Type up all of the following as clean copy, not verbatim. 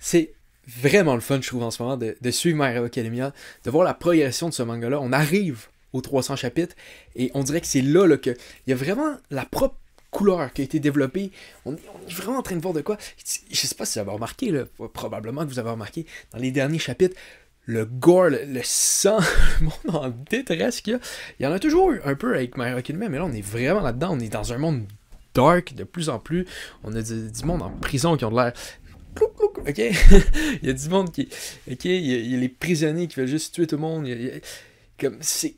c'est vraiment le fun, je trouve, en ce moment, de suivre My Hero Academia, de voir la progression de ce manga-là. On arrive aux 300 chapitres, et on dirait que c'est là, que il y a vraiment la propre couleur qui a été développée. On est vraiment en train de voir de quoi. Je sais pas si vous avez remarqué, là, probablement que vous avez remarqué, dans les derniers chapitres, le gore, le sang, le monde en détresse qu'il y a. Il y en a toujours eu un peu avec My Hero Academia, mais là, on est vraiment là-dedans. On est dans un monde dark de plus en plus. On a du monde en prison qui ont de l'air... Ok? Il y a du monde qui... Ok? Il y a les prisonniers qui veulent juste tuer tout le monde. Comme, c'est...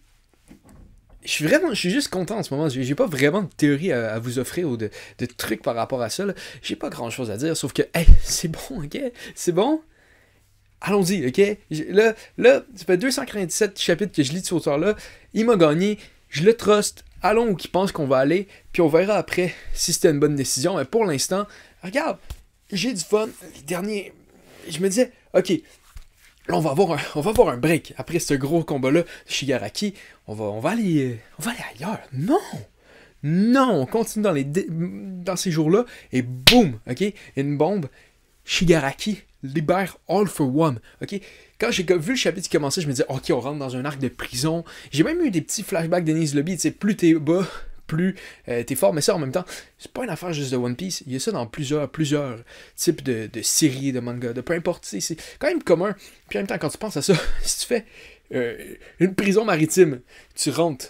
je suis juste content en ce moment. J'ai pas vraiment de théorie à vous offrir ou de trucs par rapport à ça. J'ai pas grand chose à dire, sauf que, hey, c'est bon, ok? C'est bon? Allons-y, ok? Là, ça fait 297 chapitres que je lis de cet auteur-là. Il m'a gagné. Je le trust. Allons où il pense qu'on va aller. Puis on verra après si c'était une bonne décision. Mais pour l'instant, regarde, j'ai du fun. Les derniers, je me disais, ok, là on va avoir un break. Après ce gros combat-là, Shigaraki, on va aller ailleurs. Non! Non! On continue dans ces jours-là. Et boum! Ok? Une bombe. Shigaraki libère All for One. Ok? Quand j'ai vu le chapitre qui commençait, je me disais, ok, on rentre dans un arc de prison. J'ai même eu des petits flashbacks de Denise Lobby. Tu sais, plus t'es bas, plus t'es fort. Mais ça, en même temps, c'est pas une affaire juste de One Piece. Il y a ça dans plusieurs types de séries, de mangas, de peu importe. C'est quand même commun. Puis en même temps, quand tu penses à ça, si tu fais une prison maritime, tu rentres.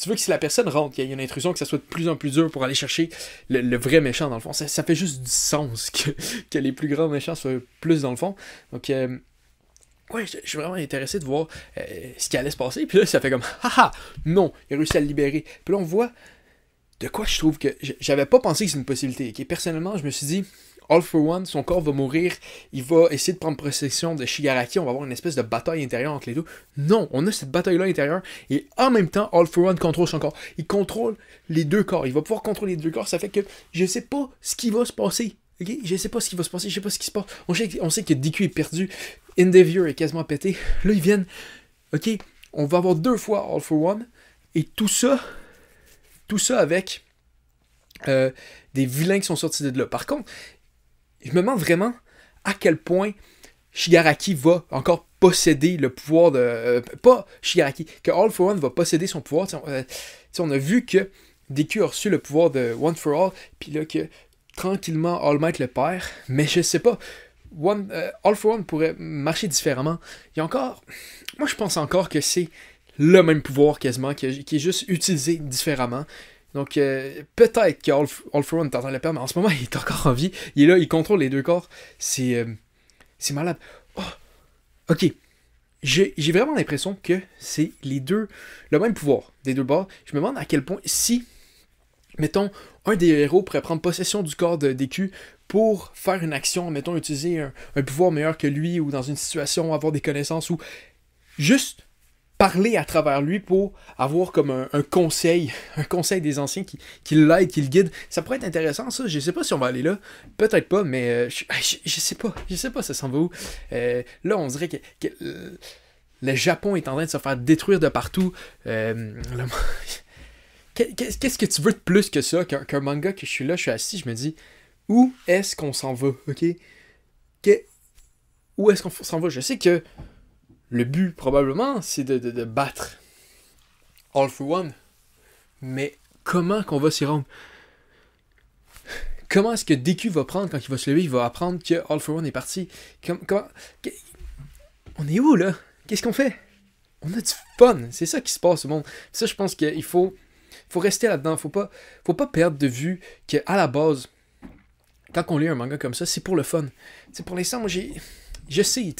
Tu veux que si la personne rentre, qu'il y ait une intrusion, que ça soit de plus en plus dur pour aller chercher le vrai méchant dans le fond. Ça fait juste du sens que les plus grands méchants soient plus dans le fond. Donc, ouais, je suis vraiment intéressé de voir ce qui allait se passer. Puis là, ça fait comme, haha, non, il a réussi à le libérer. Puis là, on voit de quoi je trouve que j'avais pas pensé que c'est une possibilité. Okay? Personnellement, je me suis dit, All for One, son corps va mourir, il va essayer de prendre possession de Shigaraki, on va avoir une espèce de bataille intérieure entre les deux. Non, on a cette bataille-là intérieure, et en même temps, All for One contrôle son corps. Il contrôle les deux corps, il va pouvoir contrôler les deux corps, ça fait que je sais pas ce qui va se passer. Okay? Je sais pas ce qui va se passer, je sais pas ce qui se passe. On sait que DQ est perdu, Endeavor est quasiment pété. Là, ils viennent, ok, on va avoir 2 fois All for One, et tout ça avec des vilains qui sont sortis de là. Par contre, je me demande vraiment à quel point Shigaraki va encore posséder le pouvoir de... pas Shigaraki, que All for One va posséder son pouvoir. On a vu que Deku a reçu le pouvoir de One for All, puis là que tranquillement All Might le perd, mais je sais pas. All for One pourrait marcher différemment. Il y a encore... Moi je pense encore que c'est le même pouvoir quasiment, qui est juste utilisé différemment. Donc, peut-être que All for One est en train de le perdre, mais en ce moment, il est encore en vie. Il est là, il contrôle les deux corps. C'est malade. Oh, ok. J'ai vraiment l'impression que c'est le même pouvoir des deux bords. Je me demande à quel point, si, mettons, un des héros pourrait prendre possession du corps de Deku pour faire une action, mettons, utiliser un pouvoir meilleur que lui, ou dans une situation, avoir des connaissances, ou juste parler à travers lui pour avoir comme un conseil des anciens qui l'aide, qui le guide. Ça pourrait être intéressant, ça. Je sais pas si on va aller là. Peut-être pas, mais je sais pas. Je sais pas, ça s'en va où. Là, on dirait que le Japon est en train de se faire détruire de partout. Qu'est-ce que tu veux de plus que ça, qu'un manga que je suis assis, je me dis, où est-ce qu'on s'en va, ok? Où est-ce qu'on s'en va? Je sais que le but, probablement, c'est de battre All for One. Mais comment qu'on va s'y rendre? Comment est-ce que Deku va prendre quand il va se lever? Il va apprendre que All for One est parti. On est où, là? Qu'est-ce qu'on fait? On a du fun. C'est ça qui se passe au monde. Ça, je pense qu'il faut rester là-dedans. Faut pas perdre de vue qu'à la base, quand on lit un manga comme ça, c'est pour le fun. T'sais, pour l'instant, moi, je sais,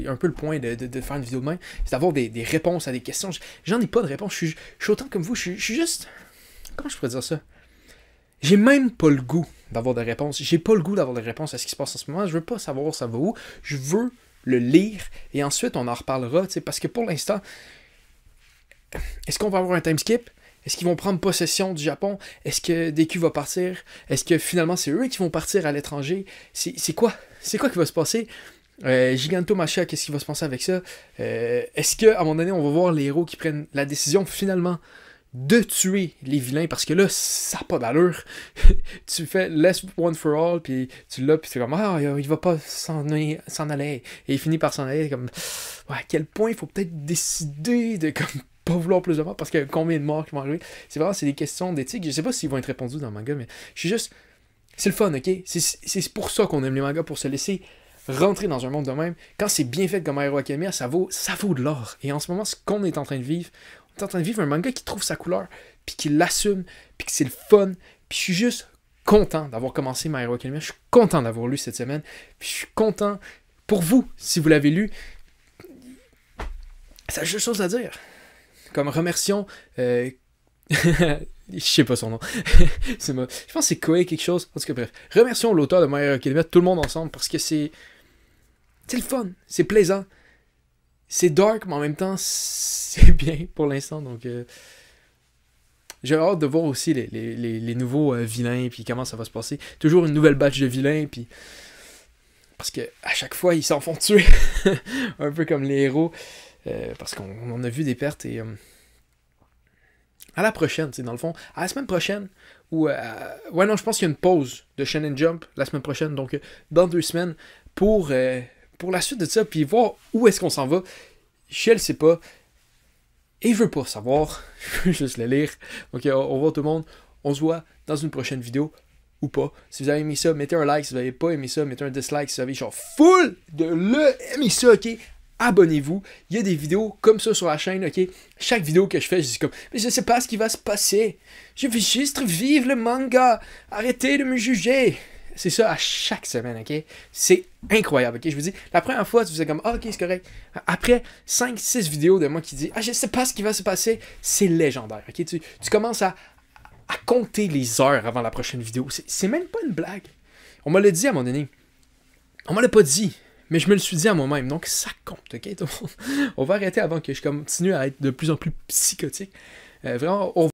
un peu le point de faire une vidéo de même, c'est d'avoir des réponses à des questions. J'en ai pas de réponse. Je suis autant comme vous. Je suis juste... Comment je pourrais dire ça? J'ai même pas le goût d'avoir des réponses. J'ai pas le goût d'avoir des réponses à ce qui se passe en ce moment. Je veux pas savoir ça va où. Je veux le lire et ensuite on en reparlera. Parce que pour l'instant, est-ce qu'on va avoir un time skip? Est-ce qu'ils vont prendre possession du Japon? Est-ce que Deku va partir? Est-ce que finalement c'est eux qui vont partir à l'étranger? C'est quoi? C'est quoi qui va se passer? Gigantomachia, qu'est-ce qui va se passer avec ça? Est-ce qu'à un moment donné, on va voir les héros qui prennent la décision finalement de tuer les vilains, parce que là, ça n'a pas d'allure. Tu fais less one for all, puis tu l'as, puis c'est comme, ah, il va pas s'en aller. Et il finit par s'en aller, comme, ouais, à quel point il faut peut-être décider de, comme, pas vouloir plus de morts, parce qu'il y a combien de morts qui vont arriver. C'est des questions d'éthique. Je sais pas s'ils vont être répondus dans le manga, mais je suis juste, c'est le fun, ok? C'est pour ça qu'on aime les mangas, pour se laisser rentrer dans un monde de même. Quand c'est bien fait comme My Hero Academia, ça vaut de l'or. Et en ce moment, ce qu'on est en train de vivre, on est en train de vivre un manga qui trouve sa couleur, puis qui l'assume, puis que c'est le fun. Puis je suis juste content d'avoir commencé My Hero Academia. Je suis content d'avoir lu cette semaine. Puis je suis content pour vous, si vous l'avez lu. Ça a juste chose à dire. Comme remercions... je sais pas son nom. Je pense que c'est Koei quelque chose. En tout cas, bref. Remercions l'auteur de My Hero Academia, tout le monde ensemble, parce que c'est le fun. C'est plaisant. C'est dark, mais en même temps, c'est bien pour l'instant. Donc, j'ai hâte de voir aussi les nouveaux vilains, puis comment ça va se passer. Toujours une nouvelle batch de vilains, puis... Parce que à chaque fois, ils s'en font tuer. Un peu comme les héros. Parce qu'on a vu des pertes, et... à la prochaine, dans le fond. À la semaine prochaine, ou... ouais, non, je pense qu'il y a une pause de Shonen Jump la semaine prochaine, donc dans 2 semaines, pour la suite de ça, puis voir où est-ce qu'on s'en va. Je le sais pas. Et je veux pas savoir. Je veux juste le lire. Donc, au revoir tout le monde. On se voit dans une prochaine vidéo. Ou pas. Si vous avez aimé ça, mettez un like. Si vous n'avez pas aimé ça, mettez un dislike. Si vous avez genre full de aimé ça, ok? Abonnez-vous. Il y a des vidéos comme ça sur la chaîne, ok? Chaque vidéo que je fais, je dis comme, mais je sais pas ce qui va se passer. Je veux juste vivre le manga. Arrêtez de me juger. C'est ça à chaque semaine, ok? C'est incroyable, ok? Je vous dis, la première fois, tu faisais comme, ah, ok, c'est correct. Après 5-6 vidéos de moi qui dit, ah, je sais pas ce qui va se passer, c'est légendaire, ok? Tu commences à compter les heures avant la prochaine vidéo. C'est même pas une blague. On me l'a dit à un moment donné. On me l'a pas dit, mais je me le suis dit à moi-même. Donc, ça compte, ok? On va arrêter avant que je continue à être de plus en plus psychotique. Vraiment,